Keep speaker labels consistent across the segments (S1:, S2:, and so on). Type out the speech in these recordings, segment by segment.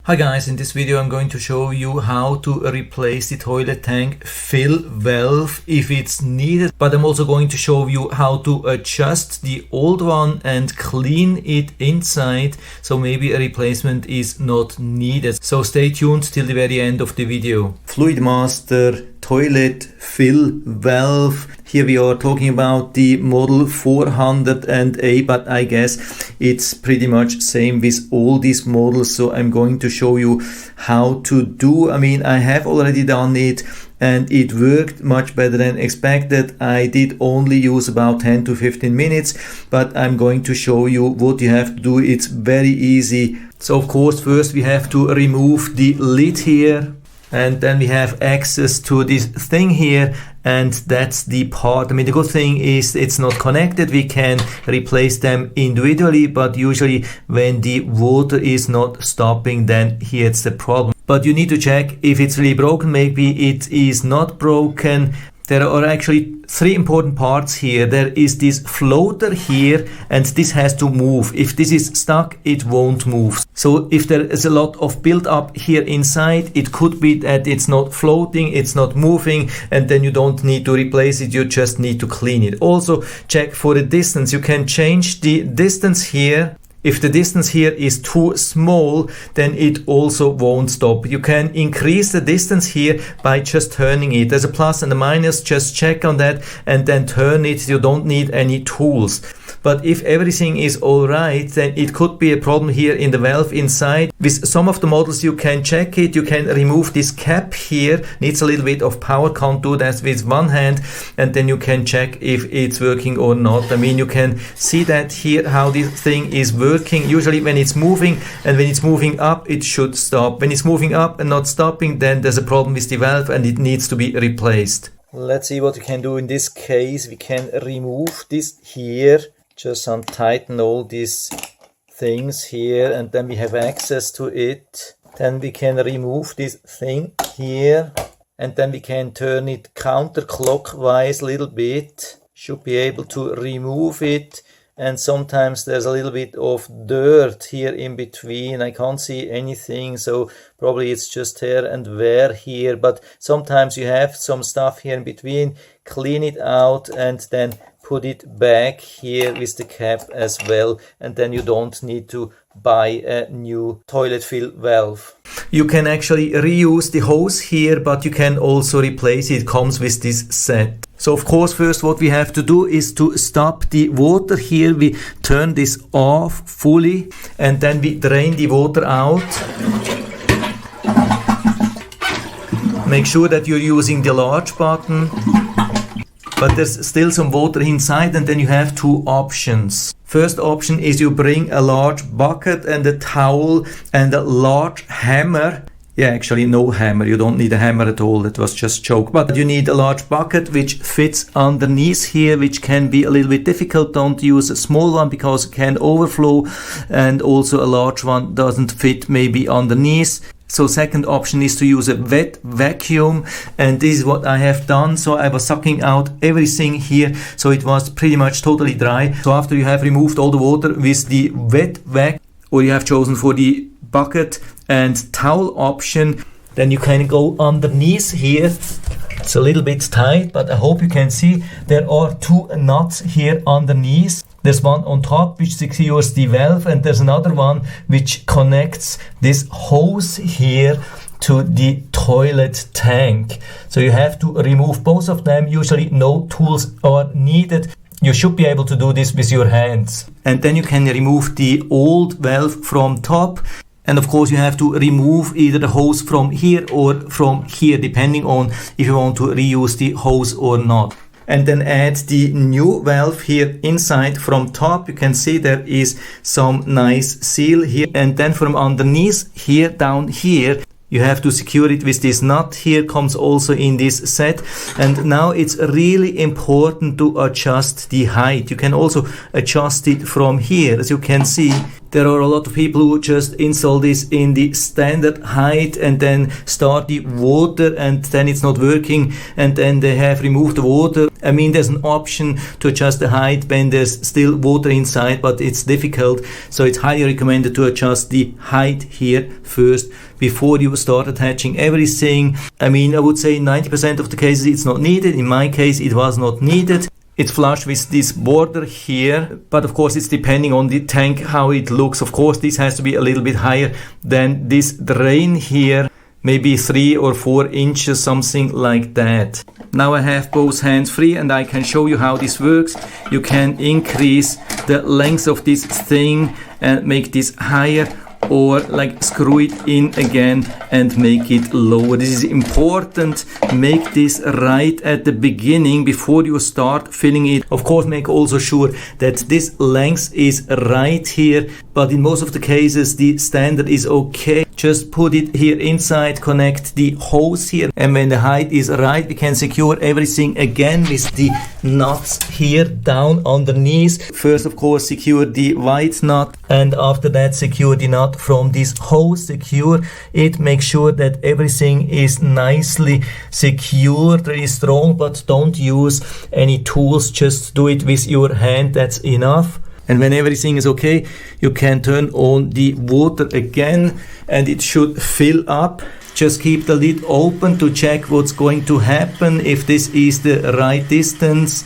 S1: Hi guys, in this video I'm going to show you how to replace the toilet tank fill valve if it's needed, but I'm also going to show you how to adjust the old one and clean it inside, so maybe a replacement is not needed. So stay tuned till the very end of the video. Fluidmaster toilet fill valve. Here we are talking about the model 400A, but I guess it's pretty much same with all these models. So I'm going to show you how to do. I have already done it and it worked much better than expected. I did only use about 10 to 15 minutes, but I'm going to show you what you have to do. It's very easy. So of course, first we have to remove the lid here. And then we have access to this thing here, and that's the part. The good thing is it's not connected. We can replace them individually, but usually when the water is not stopping, then here's the problem. But you need to check if it's really broken. Maybe it is not broken. There are actually three important parts here. There is this floater here, and this has to move. If this is stuck, it won't move. So if there is a lot of build up here inside, it could be that it's not floating, it's not moving, and then you don't need to replace it, you just need to clean it. Also check for the distance. You can change the distance here. If the distance here is too small, then it also won't stop. You can increase the distance here by just turning it. There's a plus and a minus, just check on that and then turn it. You don't need any tools. But if everything is alright, then it could be a problem here in the valve inside. With some of the models you can check it. You can remove this cap here. Needs a little bit of power, can't do that with one hand. And then you can check if it's working or not. You can see that here how this thing is working. Usually when it's moving, and when it's moving up, it should stop. When it's moving up and not stopping, then there's a problem with the valve and it needs to be replaced. Let's see what we can do in this case. We can remove this here. Just untighten all these things here, and then we have access to it. Then we can remove this thing here, and then we can turn it counterclockwise a little bit. Should be able to remove it. And sometimes there's a little bit of dirt here in between. I can't see anything, so probably it's just tear and wear here. But sometimes you have some stuff here in between. Clean it out and then put it back here with the cap as well. And then you don't need to buy a new toilet fill valve. You can actually reuse the hose here, but you can also replace it. It comes with this set. So of course, first what we have to do is to stop the water here. We turn this off fully and then we drain the water out. Make sure that you're using the large button. But there's still some water inside, and then you have two options. First option is you bring a large bucket and a towel and a large hammer. Yeah, actually no hammer, you don't need a hammer at all, that was just joke. But you need a large bucket which fits underneath here, which can be a little bit difficult. Don't use a small one because it can overflow, and also a large one doesn't fit maybe underneath. So second option is to use a wet vacuum, and this is what I have done. So I was sucking out everything here, so it was pretty much totally dry. So after you have removed all the water with the wet vac, or you have chosen for the bucket and towel option, then you can go underneath here. It's a little bit tight, but I hope you can see there are two nuts here underneath. There's one on top which secures the valve, and there's another one which connects this hose here to the toilet tank. So you have to remove both of them. Usually no tools are needed. You should be able to do this with your hands. And then you can remove the old valve from top. And of course you have to remove either the hose from here or from here, depending on if you want to reuse the hose or not. And then add the new valve here inside from top. You can see there is some nice seal here. And then from underneath here, down here, you have to secure it with this nut here, comes also in this set. And now it's really important to adjust the height. You can also adjust it from here. As you can see, there are a lot of people who just install this in the standard height and then start the water, and then it's not working, and then they have removed the water I mean, there's an option to adjust the height when there's still water inside, but it's difficult. So it's highly recommended to adjust the height here first before you start attaching everything. I mean, I would say 90% of the cases it's not needed. In my case, it was not needed. It's flush with this border here, but of course it's depending on the tank how it looks. Of course, this has to be a little bit higher than this drain here, maybe 3 or 4 inches, something like that. Now I have both hands free and I can show you how this works. You can increase the length of this thing and make this higher, or like screw it in again and make it lower. This is important. Make this right at the beginning before you start filling it. Of course, make also sure that this length is right here, but in most of the cases the standard is okay. Just put it here inside, connect the hose here, and when the height is right, we can secure everything again with the nuts here down underneath. First, of course, secure the white nut, and after that secure the nut from this hose. Secure it, make sure that everything is nicely secured, really strong, but don't use any tools, just do it with your hand, that's enough. And when everything is okay, you can turn on the water again and it should fill up. Just keep the lid open to check what's going to happen, if this is the right distance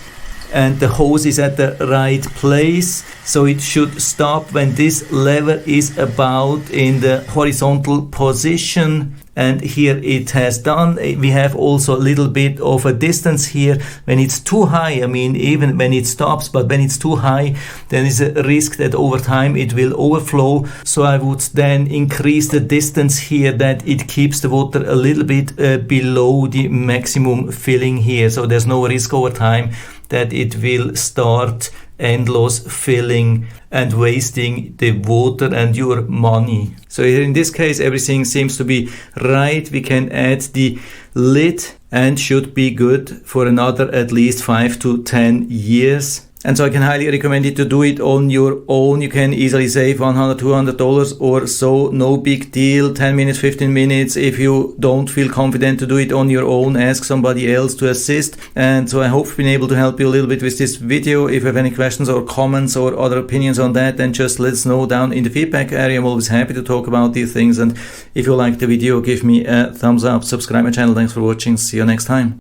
S1: and the hose is at the right place. So it should stop when this lever is about in the horizontal position. And here it has done. We have also a little bit of a distance here. When it's too high, I mean, even when it stops, but when it's too high, then is a risk that over time it will overflow. So I would then increase the distance here, that it keeps the water a little bit below the maximum filling here. So there's no risk over time that it will start endless filling and wasting the water and your money. So here in this case everything seems to be right. We can add the lid and should be good for another at least 5 to 10 years. And so I can highly recommend you to do it on your own. You can easily save $100, $200 or so. No big deal. 10 minutes, 15 minutes. If you don't feel confident to do it on your own, ask somebody else to assist. And so I hope I've been able to help you a little bit with this video. If you have any questions or comments or other opinions on that, then just let us know down in the feedback area. I'm always happy to talk about these things. And if you like the video, give me a thumbs up, subscribe my channel. Thanks for watching. See you next time.